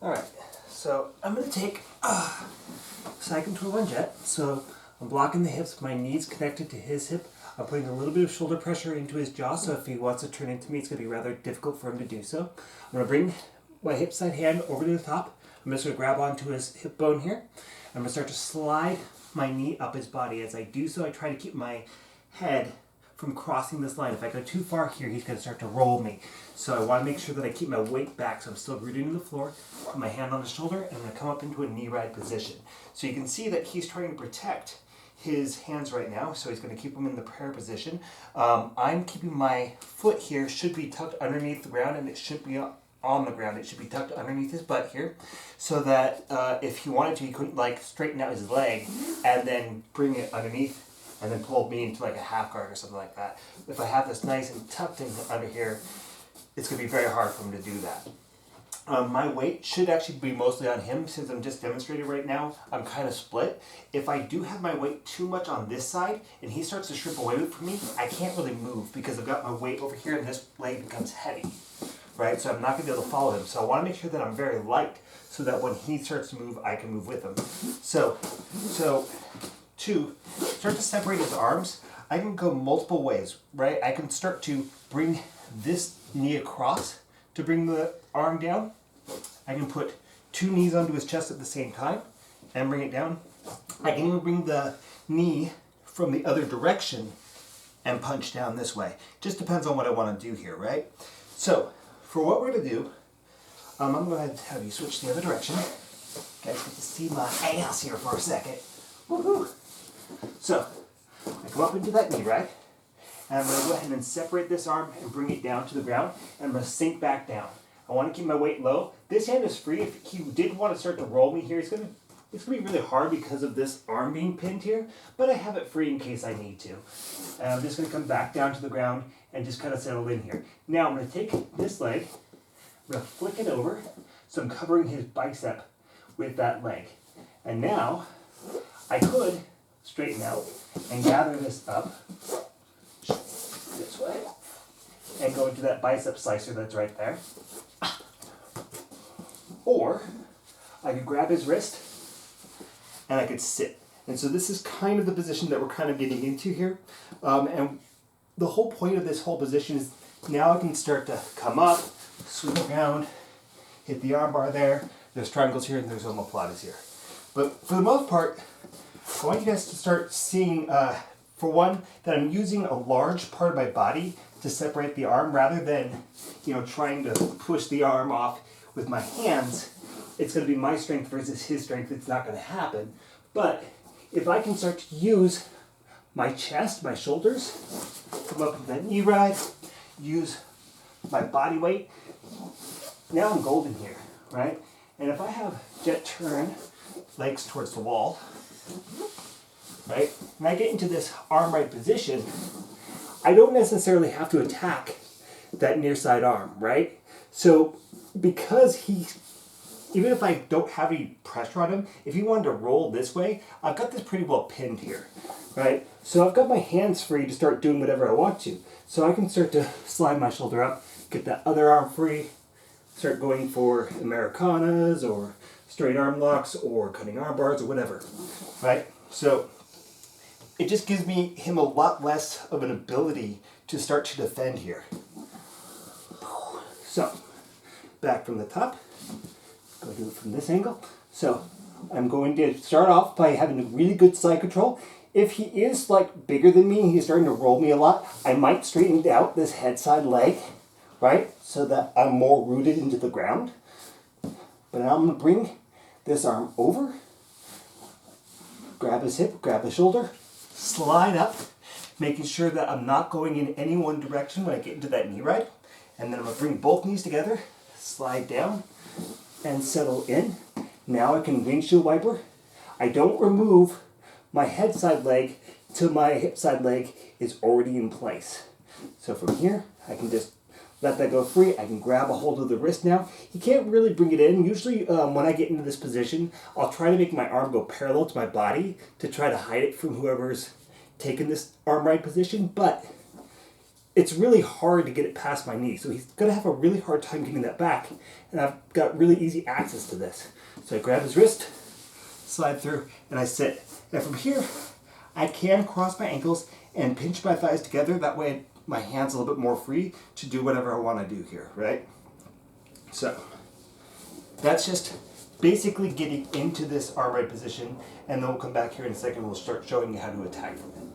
Alright, so I'm going to take side control lungette. So I'm blocking the hips, my knees connected to his hip. I'm putting a little bit of shoulder pressure into his jaw, so if he wants to turn into me, it's going to be rather difficult for him to do so. I'm going to bring my hip side hand over to the top. I'm just going to grab onto his hip bone here. I'm going to start to slide my knee up his body. As I do so, I try to keep my head from crossing this line. If I go too far here, he's going to start to roll me. So I want to make sure that I keep my weight back, so I'm still rooted to the floor. Put my hand on his shoulder, and I'm going to come up into a knee ride position. So you can see that he's trying to protect his hands right now, so he's going to keep them in the prayer position. I'm keeping my foot here, should be tucked underneath the ground, and it should be on the ground. It should be tucked underneath his butt here, so that if he wanted to, he couldn't like straighten out his leg and then bring it underneath and then pull me into like a half guard or something like that. If I have this nice and tucked in under here, it's going to be very hard for him to do that. My weight should actually be mostly on him, since I'm just demonstrating right now. I'm kind of split. If I do have my weight too much on this side and he starts to strip away from me, I can't really move because I've got my weight over here and this leg becomes heavy, right? So I'm not going to be able to follow him. So I want to make sure that I'm very light so that when he starts to move, I can move with him. So to start to separate his arms, I can go multiple ways, right? I can start to bring this knee across to bring the arm down. I can put two knees onto his chest at the same time and bring it down. I can even bring the knee from the other direction and punch down this way. Just depends on what I want to do here, right? So for what we're going to do, I'm going to have you switch the other direction. You guys get to see my ass here for a second. Woohoo! So I come up into that knee ride, and I'm going to go ahead and separate this arm and bring it down to the ground, and I'm going to sink back down. I want to keep my weight low. This hand is free. If he did want to start to roll me here, it's going to be really hard because of this arm being pinned here, but I have it free in case I need to. And I'm just going to come back down to the ground and just kind of settle in here. Now I'm going to take this leg, I'm going to flick it over, so I'm covering his bicep with that leg. And now I could straighten out and gather this up this way and go into that bicep slicer that's right there. Or I could grab his wrist and I could sit. And so this is kind of the position that we're kind of getting into here. And the whole point of this whole position is now I can start to come up, swing around, hit the arm bar there. There's triangles here and there's omoplatas here. But for the most part, I want you guys to start seeing, for one, that I'm using a large part of my body to separate the arm rather than, trying to push the arm off with my hands. It's going to be my strength versus his strength. It's not going to happen. But if I can start to use my chest, my shoulders, come up with that knee ride, use my body weight, now I'm golden here, right? And if I have jet turn, legs towards the wall, right? And I get into this Armride position, I don't necessarily have to attack that near side arm, right? So because even if I don't have any pressure on him, if he wanted to roll this way, I've got this pretty well pinned here, right? So I've got my hands free to start doing whatever I want to. So I can start to slide my shoulder up, get that other arm free, start going for Americanas or straight arm locks or cutting arm bars or whatever, right? So it just gives him a lot less of an ability to start to defend here. So back from the top, go do it from this angle. So I'm going to start off by having a really good side control. If he is like bigger than me and he's starting to roll me a lot, I might straighten out this head side leg, right? So that I'm more rooted into the ground. But now I'm going to bring this arm over, grab his hip, grab his shoulder, slide up, making sure that I'm not going in any one direction when I get into that knee ride. And then I'm going to bring both knees together, slide down, and settle in. Now I can windshield wiper. I don't remove my head side leg till my hip side leg is already in place. So from here, I can just let that go free. I can grab a hold of the wrist now. You can't really bring it in. Usually when I get into this position, I'll try to make my arm go parallel to my body to try to hide it from whoever's taken this arm right position. But it's really hard to get it past my knee. So he's going to have a really hard time getting that back. And I've got really easy access to this. So I grab his wrist, slide through, and I sit. And from here, I can cross my ankles and pinch my thighs together. That way my hand's a little bit more free to do whatever I want to do here, right? So that's just basically getting into this armride position, and then we'll come back here in a second and we'll start showing you how to attack from it.